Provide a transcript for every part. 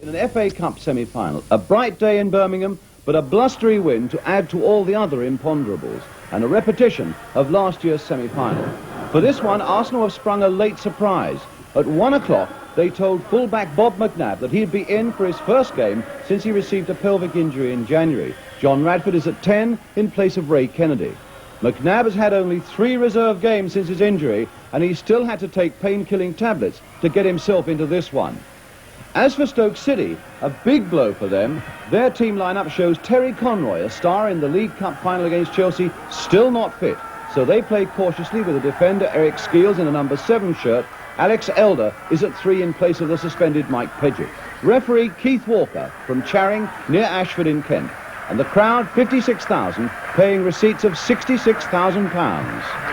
In an FA Cup semi-final, a bright day in Birmingham, but a blustery win to add to all the other imponderables, and a repetition of last year's semi-final. For this one, Arsenal have sprung a late surprise. At 1 o'clock, they told fullback Bob McNabb that he'd be in for his first game since he received a pelvic injury in January. John Radford is at 10 in place of Ray Kennedy. McNabb has had only 3 reserve games since his injury, and he still had to take pain-killing tablets to get himself into this one. As for Stoke City, a big blow for them. Their team lineup shows Terry Conroy, a star in the League Cup final against Chelsea, still not fit. So they play cautiously with the defender Eric Skeels in a number 7 shirt. Alex Elder is at 3 in place of the suspended Mike Pedgitt. Referee Keith Walker from Charing near Ashford in Kent. And the crowd, 56,000, paying receipts of £66,000.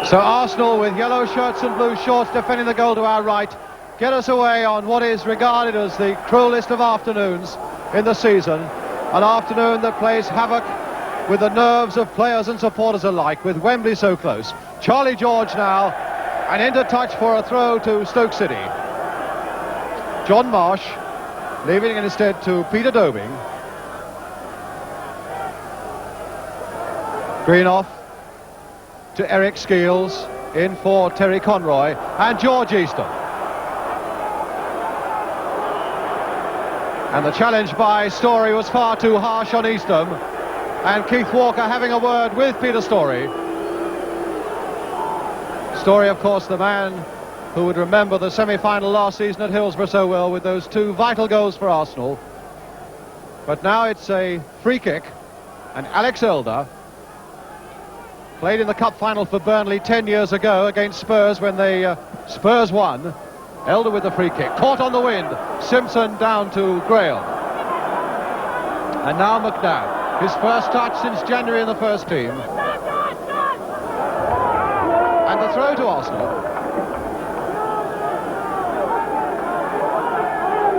So Arsenal, with yellow shirts and blue shorts, defending the goal to our right, get us away on what is regarded as the cruelest of afternoons in the season. An afternoon that plays havoc with the nerves of players and supporters alike, with Wembley so close. Charlie George now, and into touch for a throw to Stoke City. John Marsh, leaving it instead to Peter Dobing. Greenoff to Eric Skeels, in for Terry Conroy, and George Easton. And the challenge by Storey was far too harsh on Easton, and Keith Walker having a word with Peter Storey. Storey, of course, the man who would remember the semi-final last season at Hillsborough so well, with those 2 vital goals for Arsenal. But now it's a free kick, and Alex Elder played in the cup final for Burnley 10 years ago against Spurs when Spurs won. Elder with the free kick, caught on the wind. Simpson down to Graham. And now McNabb, his first touch since January in the first team. And the throw to Arsenal.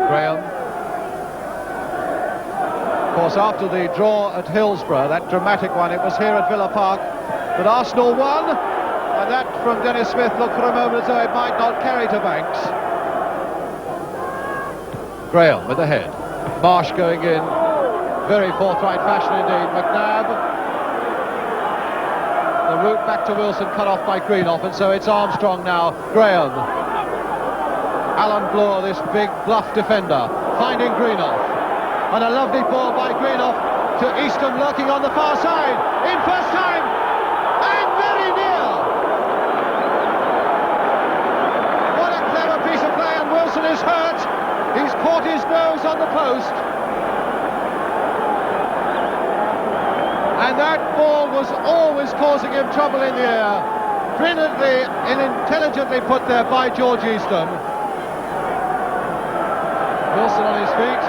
Graham. Of course, after the draw at Hillsborough, that dramatic one, it was here at Villa Park. But Arsenal won, and that from Dennis Smith looked for a moment as though it might not carry to Banks. Graham with the head. Marsh going in. Very forthright fashion indeed. McNabb. The route back to Wilson cut off by Greenoff, and so it's Armstrong now. Graham. Alan Bloor, this big bluff defender, finding Greenoff. And a lovely ball by Greenoff to Easton, lurking on the far side. In first time. And very near. What a clever piece of play, and Wilson is hurt. He's caught his nose on the post. And that ball was always causing him trouble in the air. Brilliantly and intelligently put there by George Easton. Wilson on his feet.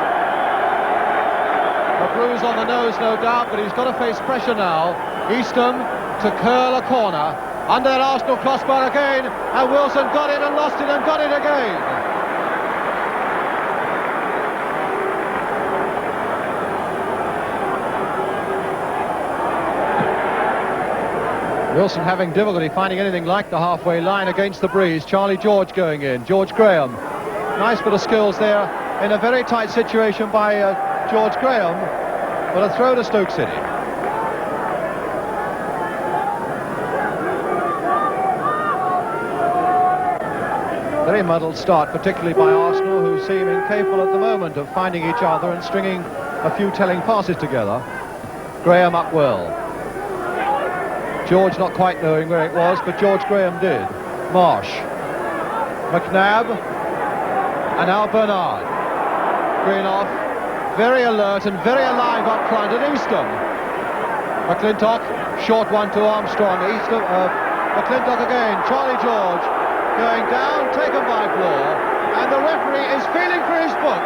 A bruise on the nose, no doubt, but he's got to face pressure now. Easton to curl a corner under that Arsenal crossbar again, and Wilson got it and lost it and got it again. Wilson having difficulty finding anything like the halfway line against the breeze. Charlie George going in. George Graham. Nice bit of skills there in a very tight situation by George Graham, but a throw to Stoke City. Very muddled start, particularly by Arsenal, who seem incapable at the moment of finding each other and stringing a few telling passes together. Graham up well. George not quite knowing where it was, but George Graham did. Marsh. McNabb. And now Bernard. Greenoff. Very alert and very alive up front at Easton. McClintock. Short one to Armstrong. Easton. McClintock again. Charlie George. Going down, taken by Bloor, and the referee is feeling for his book.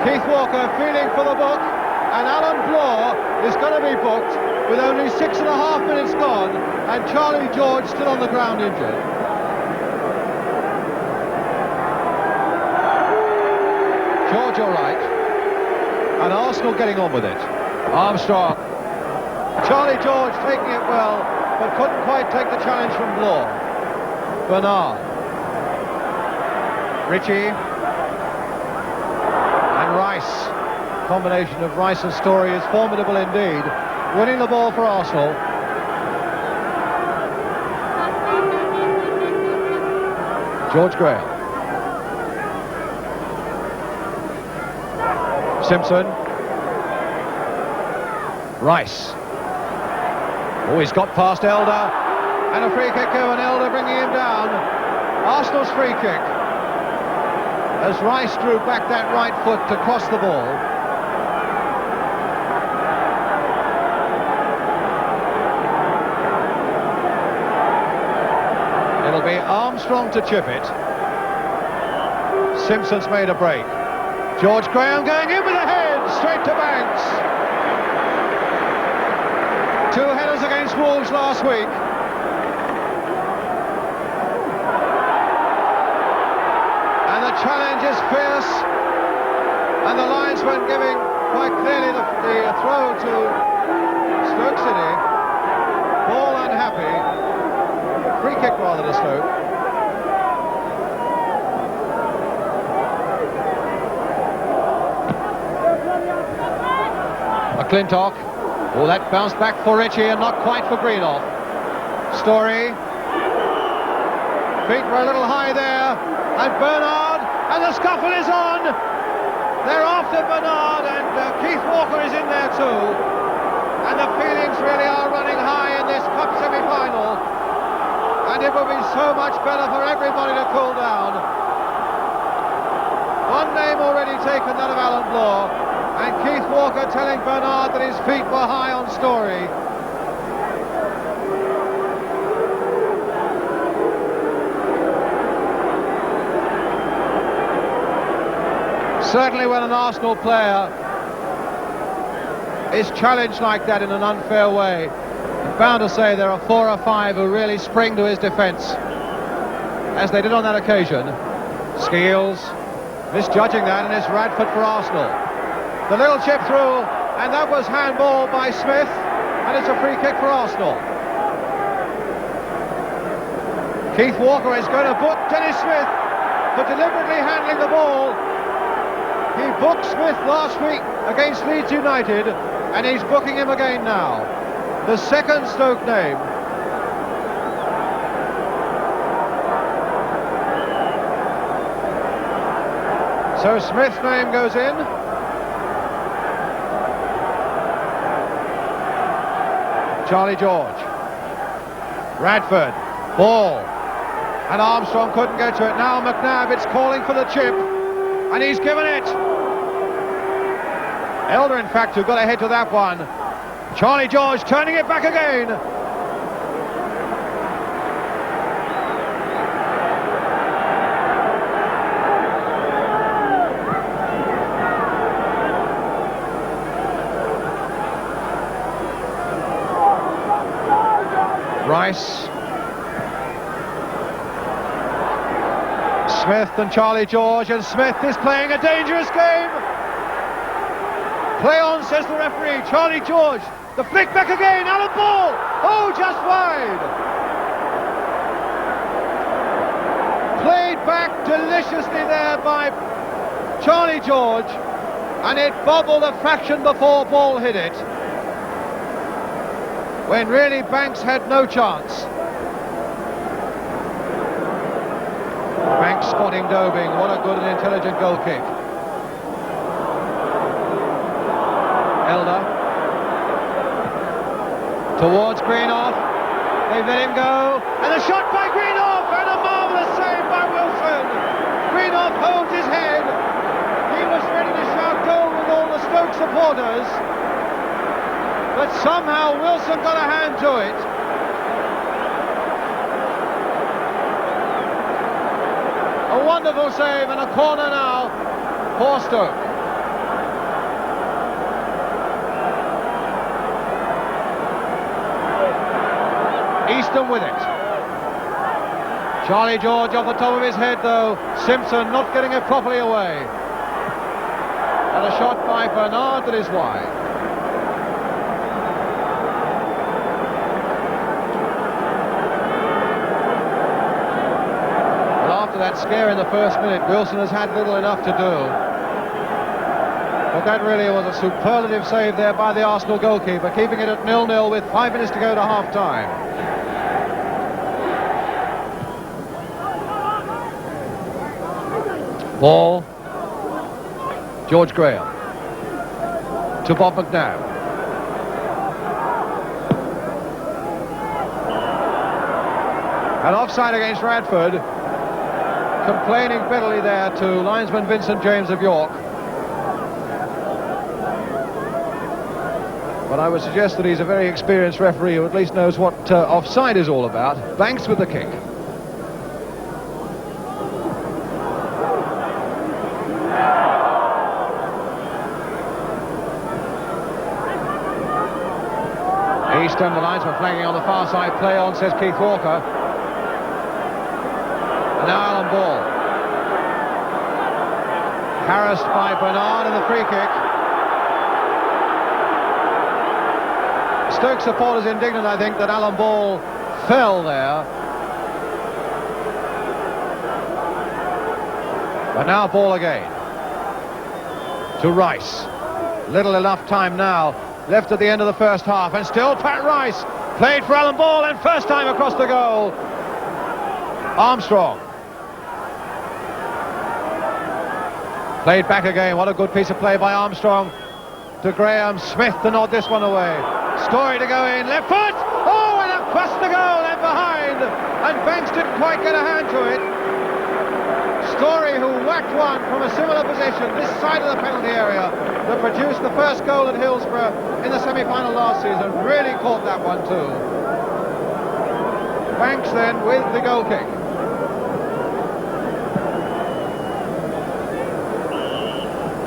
Keith Walker feeling for the book, and Alan Bloor is going to be booked with only 6.5 minutes gone, and Charlie George still on the ground injured. George all right, and Arsenal getting on with it. Armstrong. Charlie George taking it well, but couldn't quite take the challenge from Bloor. Bernard. Ritchie. And Rice. Combination of Rice and Story is formidable indeed. Winning the ball for Arsenal. George Graham. Simpson. Rice. Oh, he's got past Elder. And a free kick here, and Elder bringing him down. Arsenal's free kick. As Rice drew back that right foot to cross the ball. It'll be Armstrong to chip it. Simpson's made a break. George Graham going in with a head, straight to Banks. Two headers against Wolves last week. And the challenge is fierce. And the linesman giving quite clearly the throw to Stoke City. Ball unhappy. Free kick rather to Stoke. McClintock. Oh, that bounced back for Ritchie and not quite for Greenoff. Story. Feet were a little high there. And Bernard. And the scuffle is on. They're after Bernard, and Keith Walker is in there too. And the feelings really are running high in this cup semi-final. And it will be so much better for everybody to cool down. One name already taken, that of Alan Bloor. And Keith Walker telling Bernard that his feet were high on Story. Certainly when an Arsenal player is challenged like that in an unfair way, I'm bound to say there are 4 or 5 who really spring to his defence, as they did on that occasion. Skeels misjudging that, and it's Radford for Arsenal. The little chip through, and that was handball by Smith, and it's a free kick for Arsenal. Keith Walker is going to book Dennis Smith for deliberately handling the ball. He booked Smith last week against Leeds United, and he's booking him again now. The second Stoke name. So Smith's name goes in. Charlie George. Radford. Ball. And Armstrong couldn't get to it. Now McNabb, it's calling for the chip. And he's given it. Elder, in fact, who got ahead to that one. Charlie George turning it back again. Rice. Smith and Charlie George, and Smith is playing a dangerous game. Play on, says the referee. Charlie George, the flick back again, Alan Ball. Oh, just wide. Played back deliciously there by Charlie George, and it bobbled a fraction before Ball hit it, when really Banks had no chance. Banks spotting Dobing. What a good and intelligent goal kick. Elder towards Greenoff. They've let him go, and a shot by Greenoff, and a marvellous save by Wilson. Greenoff holds his head. He was ready to shout goal with all the Stoke supporters, but somehow Wilson got a hand to it. A wonderful save, and a corner now for Stoke. Easton with it. Charlie George off the top of his head though. Simpson not getting it properly away. And a shot by Bernard that is wide. that scare in the first minute, Wilson has had little enough to do. But that really was a superlative save there by the Arsenal goalkeeper, keeping it at 0-0 with 5 minutes to go to half-time. Ball. George Graham. To Bob McNabb. And offside against Radford. Complaining bitterly there to linesman Vincent James of York. But I would suggest that he's a very experienced referee who at least knows what offside is all about. Banks with the kick. Easton, the linesman flanking on the far side. Play on, says Keith Walker. And now Alan Ball. Harassed by Bernard in the free kick. Stoke supporters indignant, I think, that Alan Ball fell there. But now Ball again. To Rice. Little enough time now left at the end of the first half, and still Pat Rice played for Alan Ball, and first time across the goal. Armstrong. Played back again. What a good piece of play by Armstrong to Graham. Smith to nod this one away. Story to go in, left foot! Oh, and across the goal and behind! And Banks didn't quite get a hand to it. Story, who whacked one from a similar position this side of the penalty area, that produced the first goal at Hillsborough in the semi-final last season, really caught that one too. Banks then with the goal kick.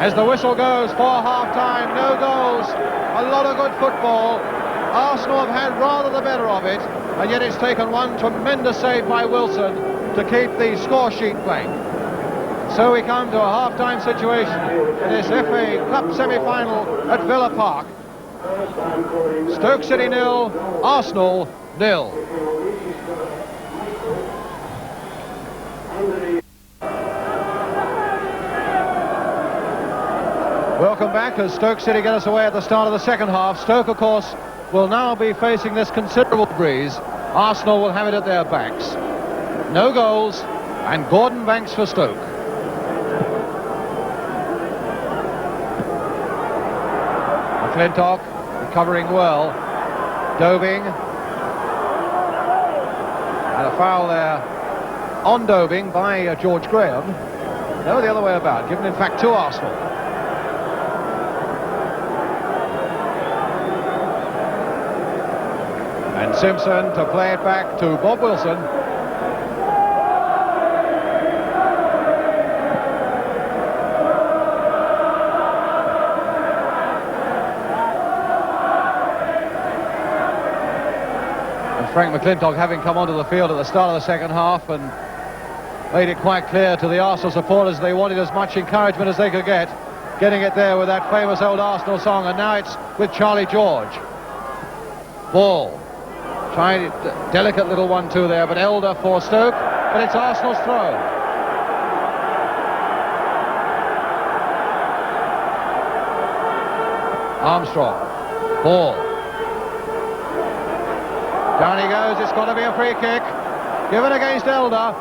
As the whistle goes for half-time, no goals, a lot of good football. Arsenal have had rather the better of it, and yet it's taken one tremendous save by Wilson to keep the score sheet blank. So we come to a half-time situation in this FA Cup semi-final at Villa Park. Stoke City 0, Arsenal 0. Welcome back as Stoke City get us away at the start of the second half. Stoke, of course, will now be facing this considerable breeze. Arsenal will have it at their backs. No goals, and Gordon Banks for Stoke. McClintock recovering well. Dobing. And a foul there on Dobing by George Graham. No, the other way about. Given, in fact, to Arsenal. And Simpson to play it back to Bob Wilson. And Frank McClintock, having come onto the field at the start of the second half and made it quite clear to the Arsenal supporters they wanted as much encouragement as they could get, getting it there with that famous old Arsenal song, and now it's with Charlie George. Ball. Trying a delicate little 1-2 there, but Elder for Stoke, but it's Arsenal's throw. Armstrong. Ball. Down he goes, it's got to be a free kick. Given against Elder.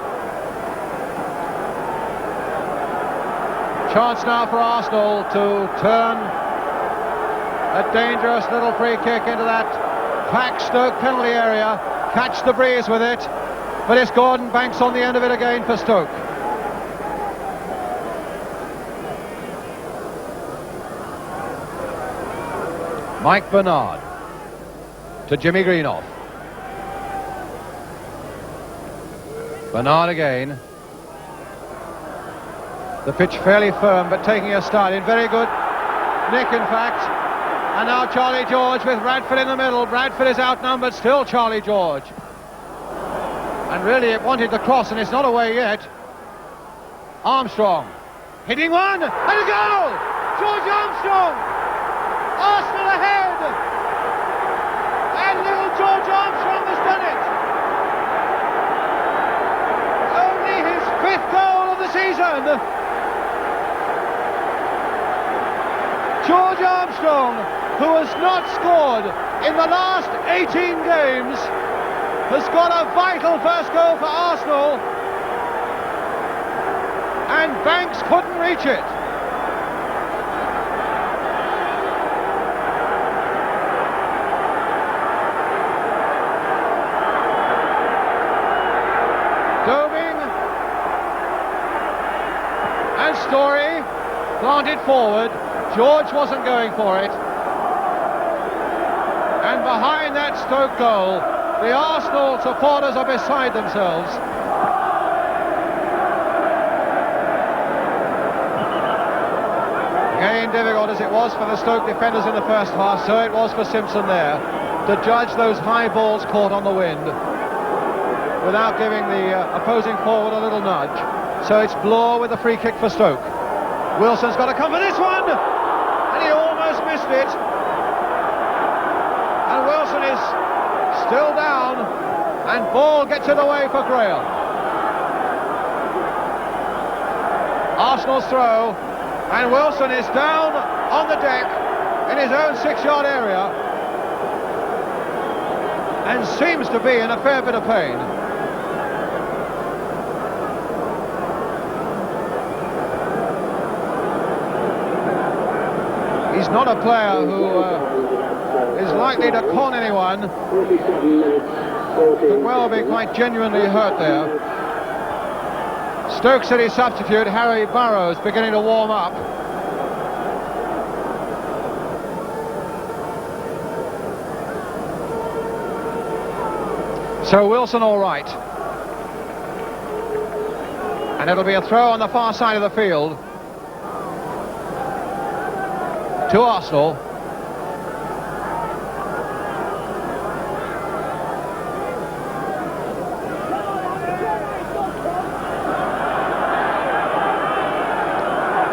Chance now for Arsenal to turn a dangerous little free kick into that packed Stoke penalty area, catch the breeze with it, but it's Gordon Banks on the end of it again for Stoke. Mike Bernard to Jimmy Greenoff. Bernard again. The pitch fairly firm, but taking a start in very good nick, in fact. And now Charlie George with Radford in the middle. Radford is outnumbered, still Charlie George. And really it wanted the cross, and it's not away yet. Armstrong hitting one, and a goal! George Armstrong! Arsenal ahead! And little George Armstrong has done it! Only his 5th season. George Armstrong, who has not scored in the last 18 games, has got a vital first goal for Arsenal, and Banks couldn't reach it. Dobing and Story planted forward. George wasn't going for it. And behind that Stoke goal, the Arsenal supporters are beside themselves. Again, difficult as it was for the Stoke defenders in the first half, so it was for Simpson there to judge those high balls caught on the wind without giving the opposing forward a little nudge. So it's Bloor with the free kick for Stoke. Wilson's got to come for this one, and he almost missed it. And Wilson is still down, and ball gets it away for Graham. Arsenal's throw, and Wilson is down on the deck in his own 6-yard area and seems to be in a fair bit of pain. He's not a player who is likely to con anyone. Could well be quite genuinely hurt there. Stoke City substitute Harry Burrows beginning to warm up. So Wilson all right. And it'll be a throw on the far side of the field to Arsenal.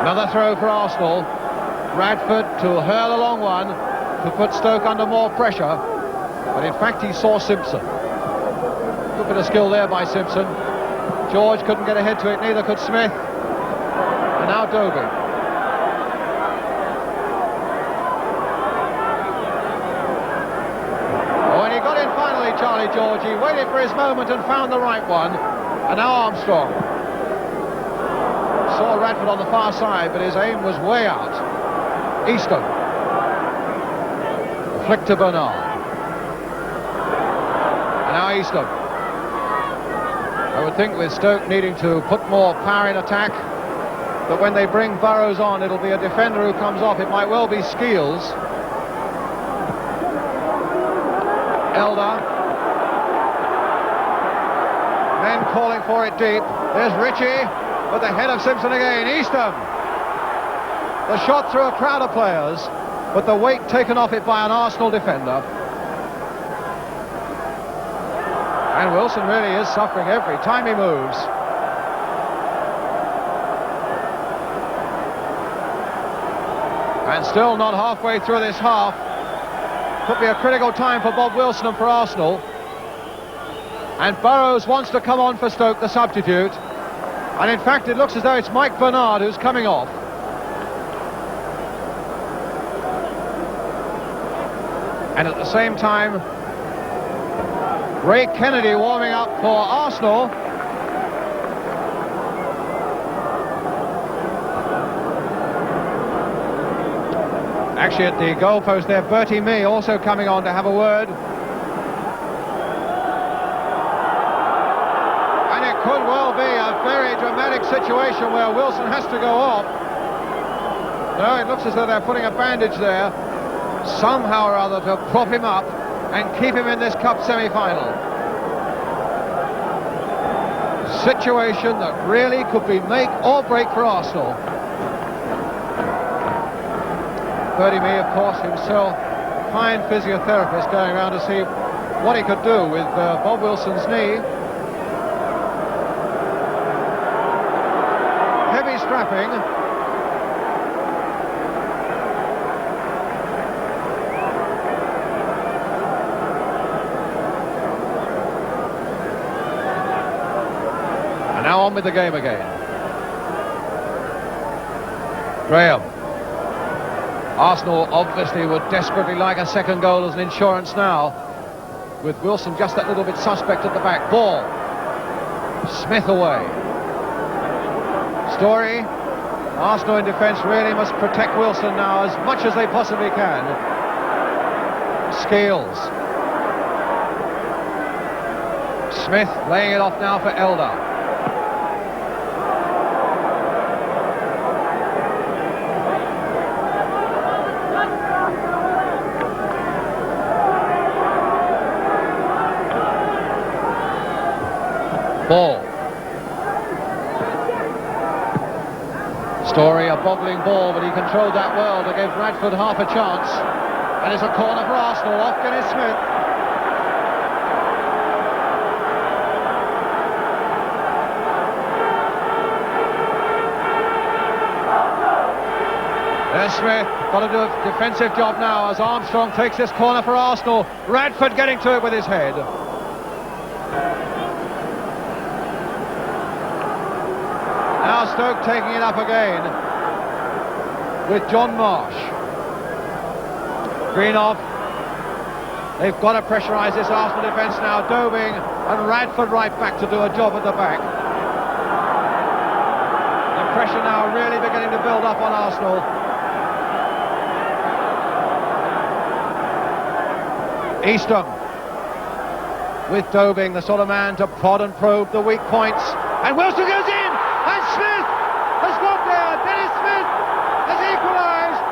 Another throw for Arsenal. Radford to hurl a long one to put Stoke under more pressure, but in fact he saw Simpson. Good bit of skill there by Simpson. George couldn't get ahead to it, neither could Smith. And now Dobie. Charlie George, he waited for his moment and found the right one, and now Armstrong saw Radford on the far side, but his aim was way out. Easton, flick to Bernard, and now Easton. I would think with Stoke needing to put more power in attack, that when they bring Burrows on, it'll be a defender who comes off. It might well be Skeels. Elder. Men calling for it deep. There's Ritchie with the head of Simpson again. Eastham. The shot through a crowd of players, but the weight taken off it by an Arsenal defender. And Wilson really is suffering every time he moves. And still not halfway through this half. Could be a critical time for Bob Wilson and for Arsenal. And Burrows wants to come on for Stoke, the substitute. And in fact, it looks as though it's Mike Bernard who's coming off. And at the same time, Ray Kennedy warming up for Arsenal. Actually, at the goalpost there, Bertie Mee also coming on to have a word. And it could well be a very dramatic situation where Wilson has to go off. No, it looks as though they're putting a bandage there, somehow or other, to prop him up and keep him in this cup semi-final. Situation that really could be make or break for Arsenal. Bertie Mee, of course, himself, fine physiotherapist, going around to see what he could do with Bob Wilson's knee. Heavy strapping. And now on with the game again. Graham. Arsenal obviously would desperately like a second goal as an insurance now, with Wilson just that little bit suspect at the back. Ball. Smith away. Story. Arsenal in defence really must protect Wilson now as much as they possibly can. Scales. Smith laying it off now for Elder. Ball. Story, a boggling ball, but he controlled that well to give Radford half a chance. And it's a corner for Arsenal. Off Dennis Smith. There's Smith. Got to do a defensive job now as Armstrong takes this corner for Arsenal. Radford getting to it with his head. Now Stoke taking it up again with John Marsh. Greenoff. They've got to pressurise this Arsenal defence now. Dobing and Radford right back to do a job at the back. The pressure now really beginning to build up on Arsenal. Eastham with Dobing, the sort of man to prod and probe the weak points. And Wilson goes in! And Smith has got there. Dennis Smith has equalised.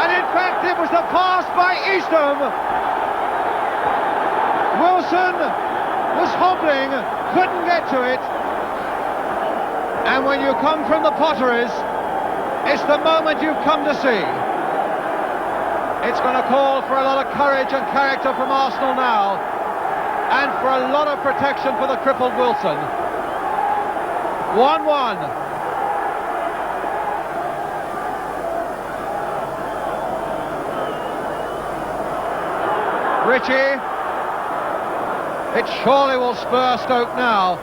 And in fact, it was the pass by Eastham. Wilson was hobbling, couldn't get to it. And when you come from the Potteries, it's the moment you've come to see. It's going to call for a lot of courage and character from Arsenal now. And for a lot of protection for the crippled Wilson. 1-1. Ritchie. It surely will spur Stoke now.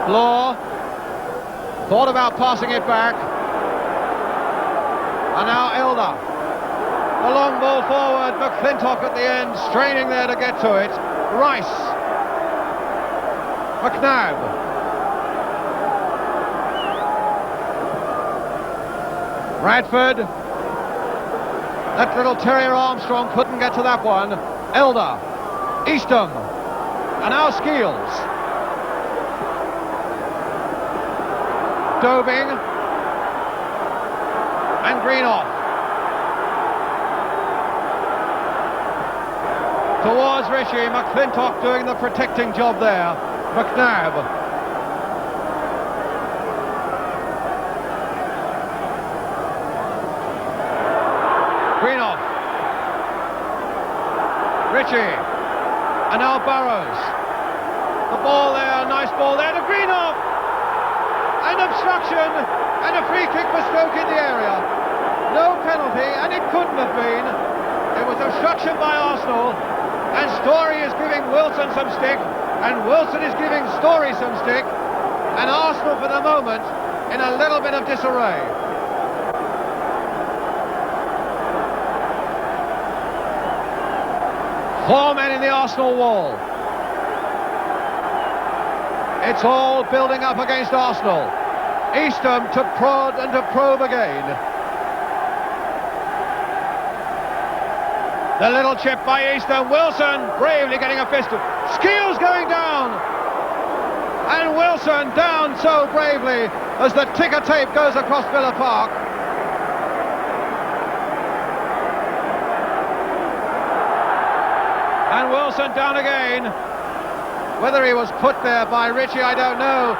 Law. Thought about passing it back. And now Elder. A long ball forward. McClintock at the end, straining there to get to it. Rice. McNabb. Radford. That little terrier Armstrong couldn't get to that one. Elder. Eastham. And now Skeels. Dobing. And Greenoff. Towards Ritchie. McClintock doing the protecting job there. McNabb. Greenoff. Ritchie. And now Burrows. The ball there, nice ball there to Greenoff. An obstruction and a free kick for Stoke in the area. No penalty, and it couldn't have been. It was obstruction by Arsenal, and Story is giving Wilson some stick, and Wilson is giving Story some stick, and Arsenal for the moment in a little bit of disarray. Four men in the Arsenal wall. It's all building up against Arsenal. Eastham to prod and to probe again. The little chip by Eastham. Wilson bravely getting a fist. Skeels going down. And Wilson down so bravely as the ticker tape goes across Villa Park. And Wilson down again. Whether he was put there by Ritchie, I don't know.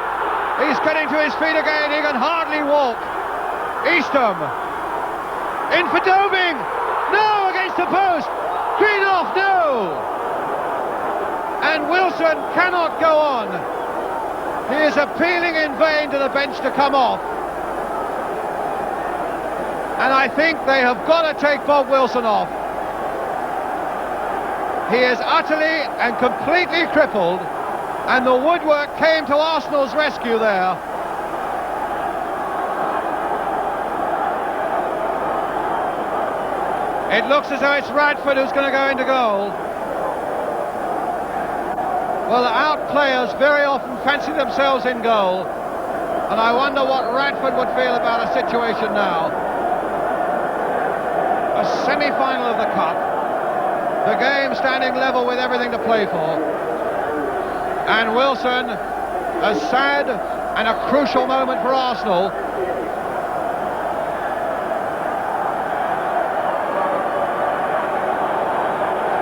He's getting to his feet again. He can hardly walk. Eastham. In for Dobing. No, against the post. Greenoff, no. And Wilson cannot go on. He is appealing in vain to the bench to come off. And I think they have got to take Bob Wilson off. He is utterly and completely crippled, and the woodwork came to Arsenal's rescue there. It looks as though it's Radford who's going to go into goal. Well, the out players very often fancy themselves in goal, and I wonder what Radford would feel about a situation now. A semi-final of the Cup, the game standing level with everything to play for, and Wilson, a sad and a crucial moment for Arsenal.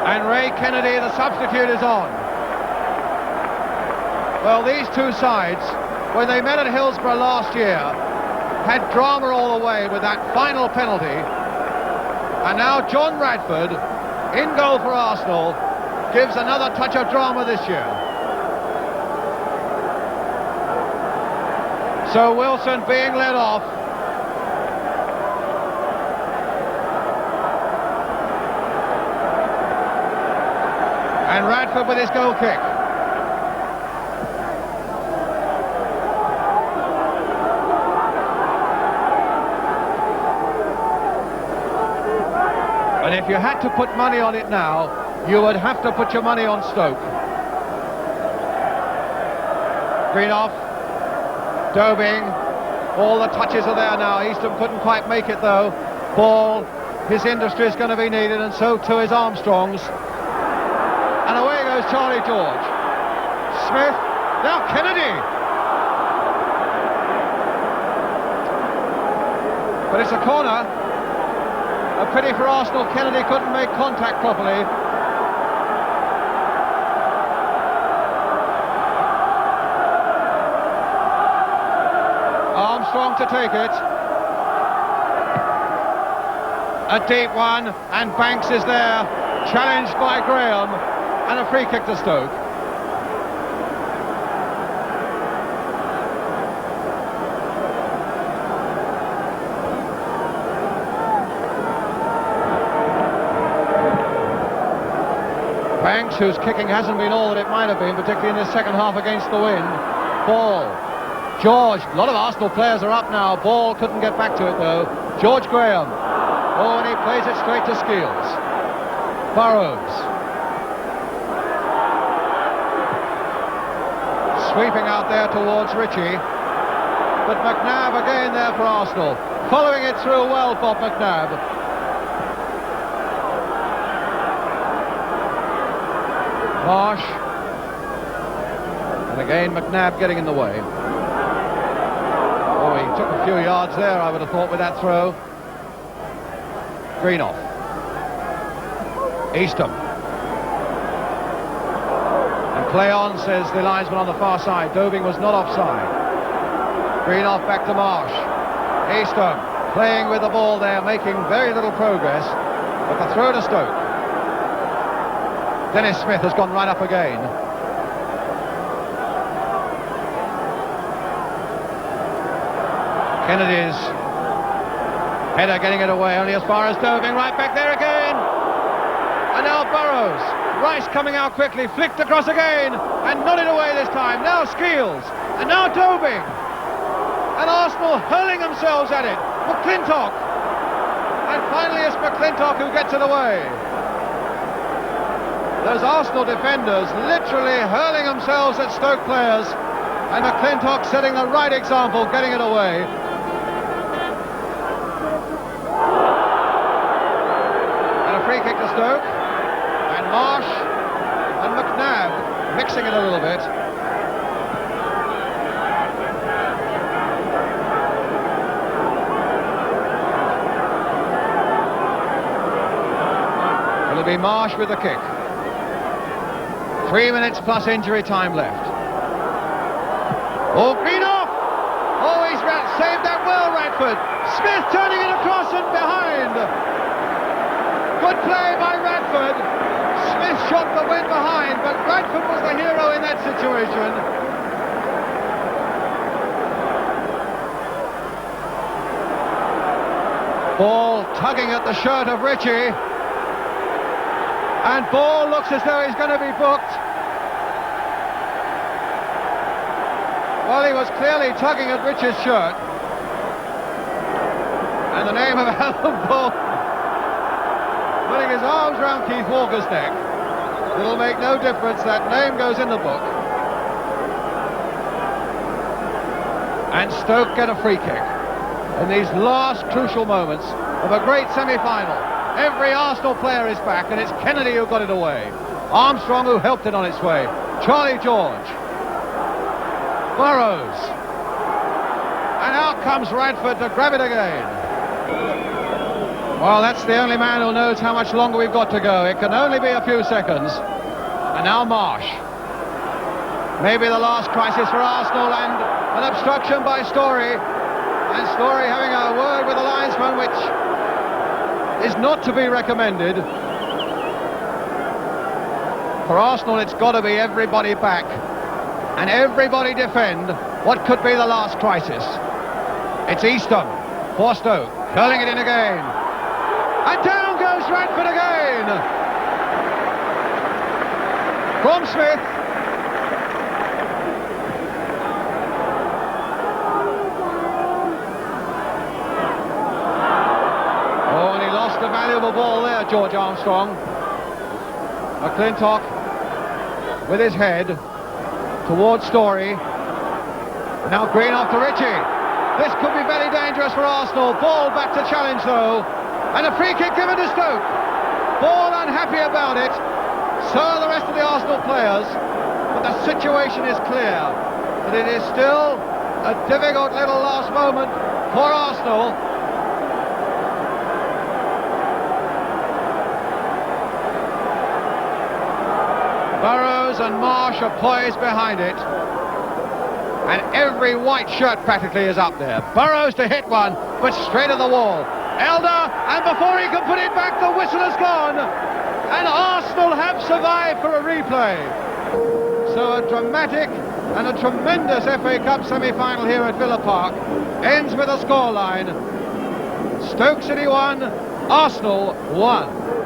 And Ray Kennedy, the substitute, is on. Well, these two sides, when they met at Hillsborough last year, had drama all the way with that final penalty. And now John Radford, in goal for Arsenal, gives another touch of drama this year. So Wilson being led off. And Radford with his goal kick. And if you had to put money on it now, you would have to put your money on Stoke. Greenoff, Dobing, all the touches are there now. Eastham couldn't quite make it though. Ball, his industry is going to be needed, and so too is Armstrong's. And away goes Charlie George. Smith, now Kennedy. But it's a corner. A pity for Arsenal, Kennedy couldn't make contact properly. Armstrong to take it. A deep one, and Banks is there, challenged by Graham, and a free kick to Stoke. Banks, whose kicking hasn't been all that it might have been, particularly in the second half against the wind. Ball. George, a lot of Arsenal players are up now. Ball couldn't get back to it though. George Graham. Oh, and he plays it straight to Skeels. Burrows. Sweeping out there towards Ritchie. But McNabb again there for Arsenal. Following it through well, Bob McNabb. Marsh. And again McNabb getting in the way. Oh, he took a few yards there, I would have thought, with that throw. Greenoff. Eastham. And play on, says the linesman on the far side. Dobing was not offside. Greenoff back to Marsh. Eastham playing with the ball there, making very little progress. But the throw to Stoke. Dennis Smith has gone right up again. Kennedy's header getting it away, only as far as Dobing, right back there again. And now Burrows. Rice coming out quickly, flicked across again, and nodded away this time. Now Skeels, and now Dobing. And Arsenal hurling themselves at it. McClintock. And finally it's McClintock who gets it away. Those Arsenal defenders literally hurling themselves at Stoke players, and McClintock setting the right example, getting it away. And a free kick to Stoke, and Marsh and McNabb mixing it a little bit. It'll be Marsh with the kick. 3 minutes plus injury time left. Oh, Greenoff! Oh, he's saved that well, Radford. Smith turning it across and behind. Good play by Radford. Smith shot the wind behind, but Radford was the hero in that situation. Ball tugging at the shirt of Ritchie. And Ball looks as though he's going to be booked. Well, he was clearly tugging at Ritchie's shirt. And the name of Alan Ball. putting his arms around Keith Walker's neck. It'll make no difference, that name goes in the book. And Stoke get a free kick in these last crucial moments of a great semi-final. Every Arsenal player is back, and it's Kennedy who got it away. Armstrong who helped it on its way. Charlie George. Burrows. And out comes Radford to grab it again. Well, that's the only man who knows how much longer we've got to go. It can only be a few seconds. And now Marsh. Maybe the last crisis for Arsenal, and an obstruction by Story. And Story having a word with the linesman, which is not to be recommended. For Arsenal, it's got to be everybody back and everybody defend what could be the last crisis. It's Easton for Stoke, curling it in again. And down goes Radford again. From Smith. Oh, and he lost a valuable ball there, George Armstrong. McClintock with his head towards Story. Now Green off to Ritchie. This could be very dangerous for Arsenal. Ball back to challenge though. And a free kick given to Stoke. Ball unhappy about it. So are the rest of the Arsenal players. But the situation is clear. That it is still a difficult little last moment for Arsenal. Burrows and Marsh are poised behind it. And every white shirt practically is up there. Burrows to hit one, but straight at the wall. Elder, and before he can put it back, the whistle has gone. And Arsenal have survived for a replay. So a dramatic and a tremendous FA Cup semi-final here at Villa Park ends with a scoreline. Stoke City 1, Arsenal 1.